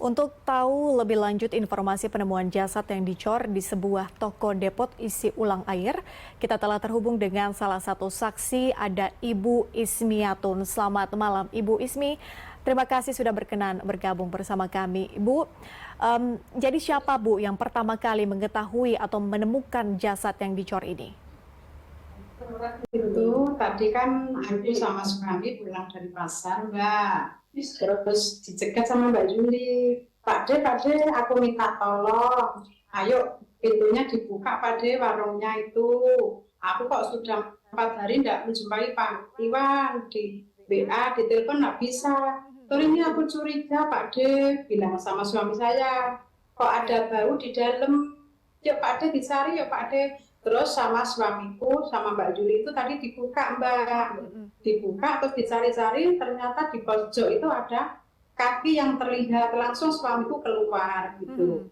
Untuk tahu lebih lanjut informasi penemuan jasad yang dicor di sebuah toko depot isi ulang air, kita telah terhubung dengan salah satu saksi, ada Ibu Ismiatun. Selamat malam, Ibu Ismi. Terima kasih sudah berkenan bergabung bersama kami, Ibu. Jadi siapa, Bu, yang pertama kali mengetahui atau menemukan jasad yang dicor ini? Itu tadi kan aku sama suami pulang dari pasar, Mbak. Terus dicegat sama Mbak Juli. Pak De, aku minta tolong. Ayo pintunya dibuka, Pak De, warungnya itu. Aku kok sudah 4 hari tidak menjumpai Pak Iwan di WA, di telepon nggak bisa. Terus ini aku curiga, Pak De, bilang sama suami saya. Kok ada bau di dalam? Yuk Pak De dicari, yuk Pak De. Terus sama suamiku, sama Mbak Juli itu tadi dibuka, Mbak. Dibuka, terus dicari-cari, ternyata di pojok itu ada kaki yang terlihat. Langsung suamiku keluar, gitu.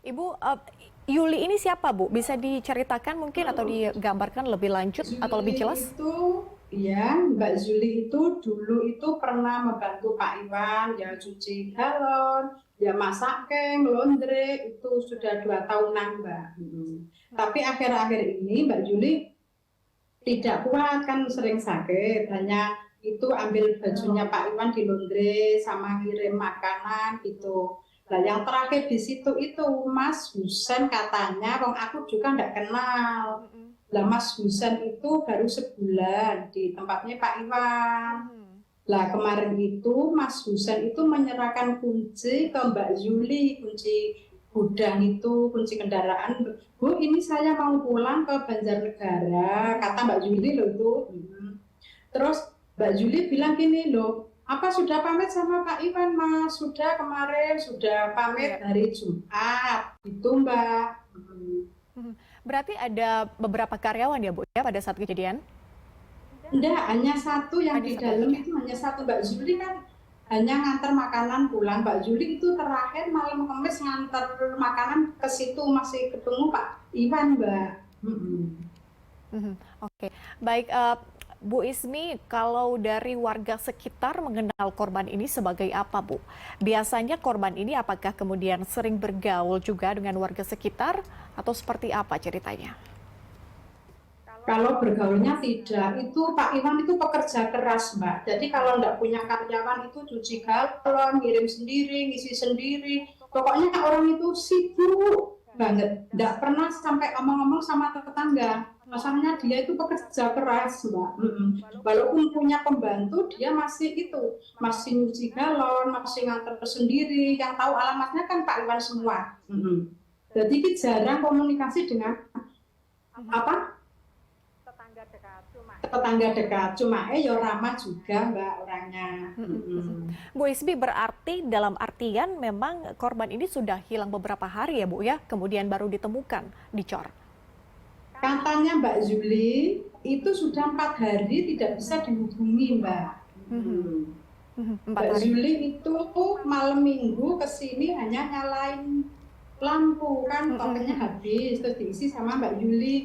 Ibu, Yuli ini siapa, Bu? Bisa diceritakan mungkin atau digambarkan lebih lanjut atau lebih jelas? Mbak Juli itu dulu itu pernah membantu Pak Iwan, ya cuci galon, ya masak keng, laundry, itu sudah 2 tahunan, Mbak. Tapi akhir-akhir ini Mbak Juli tidak kuat, kan sering sakit, hanya itu ambil bajunya Pak Iwan di laundry sama ngirim makanan gitu. Nah yang terakhir di situ itu Mas Husen katanya, wong aku juga nggak kenal. Lah Mas Husen itu baru sebulan di tempatnya Pak Iwan. Lah kemarin itu Mas Husen itu menyerahkan kunci ke Mbak Juli, kunci gudang itu, kunci kendaraan. Bu, ini saya mau pulang ke Banjarnegara, kata Mbak Juli loh itu. Terus Mbak Juli bilang gini loh, apa sudah pamit sama Pak Iwan, Mas? Sudah kemarin, sudah pamit hari Jumat. Itu Mbak. Berarti ada beberapa karyawan ya, Bu, ya, pada saat kejadian? Enggak, hanya satu yang di dalam ya? itu hanya satu. Mbak Juli kan hanya ngantar makanan pulang. Mbak Juli itu terakhir malam Kamis ngantar makanan ke situ, masih ketemu Pak Iwan, Mbak. Oke, baik, Bu Ismi, kalau dari warga sekitar mengenal korban ini sebagai apa, Bu? Biasanya korban ini apakah kemudian sering bergaul juga dengan warga sekitar atau seperti apa ceritanya? Kalau bergaulnya tidak, itu Pak Iwan itu pekerja keras, Mbak. Jadi kalau nggak punya karyawan itu cuci galon, ngirim sendiri, ngisi sendiri. Pokoknya orang itu sibuk banget. Nggak pernah sampai ngomong-ngomong sama tetangga. Masalahnya dia itu pekerja keras, Mbak. Walaupun punya pembantu, dia masih nyuci galon, masih nganter sendiri. Yang tahu alamatnya kan Pak Iwan semua. Jadi jarang komunikasi dengan tetangga dekat, cuma ya ramah juga Mbak orangnya. Bu Ismi, berarti dalam artian memang korban ini sudah hilang beberapa hari ya, Bu, ya, kemudian baru ditemukan dicor. Katanya Mbak Juli itu sudah 4 hari tidak bisa dihubungi, Mbak. Mbak Juli itu malam minggu kesini hanya nyalain lampu, kan tokennya habis, terus diisi sama Mbak Juli.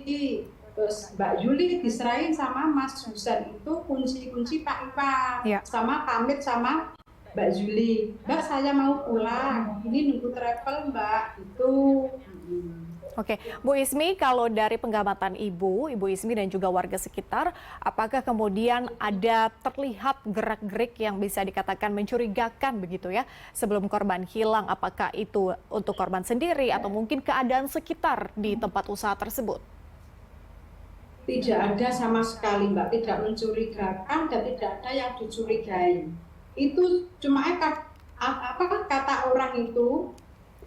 Terus Mbak Juli diserahin sama Mas Husen itu kunci-kunci Pak Iwan, sama pamit sama Mbak Juli. Mbak, saya mau pulang, ini nunggu travel Mbak, itu. Oke, Bu Ismi, kalau dari pengamatan Ibu Ismi dan juga warga sekitar, apakah kemudian ada terlihat gerak-gerik yang bisa dikatakan mencurigakan begitu ya sebelum korban hilang? Apakah itu untuk korban sendiri atau mungkin keadaan sekitar di tempat usaha tersebut? Tidak ada sama sekali, Mbak, tidak mencurigakan dan tidak ada yang dicurigai. Itu cuma kata orang itu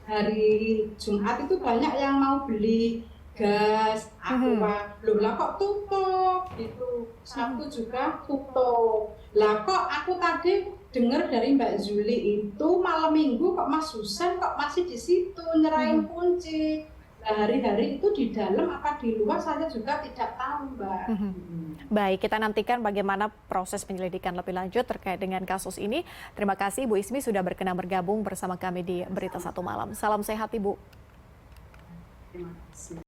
hari Jumat itu banyak yang mau beli gas, aqua. Loh lah kok tutup gitu. Sabtu juga tutup. Lah kok aku tadi dengar dari Mbak Juli itu malam minggu kok Mas Husen kok masih di situ nyerahin kunci. Hari-hari itu di dalam apa di luar saya juga tidak tahu, Mbak. Baik, kita nantikan bagaimana proses penyelidikan lebih lanjut terkait dengan kasus ini. Terima kasih Bu Ismi sudah berkenan bergabung bersama kami di Berita Satu Malam. Salam sehat Ibu. Terima kasih.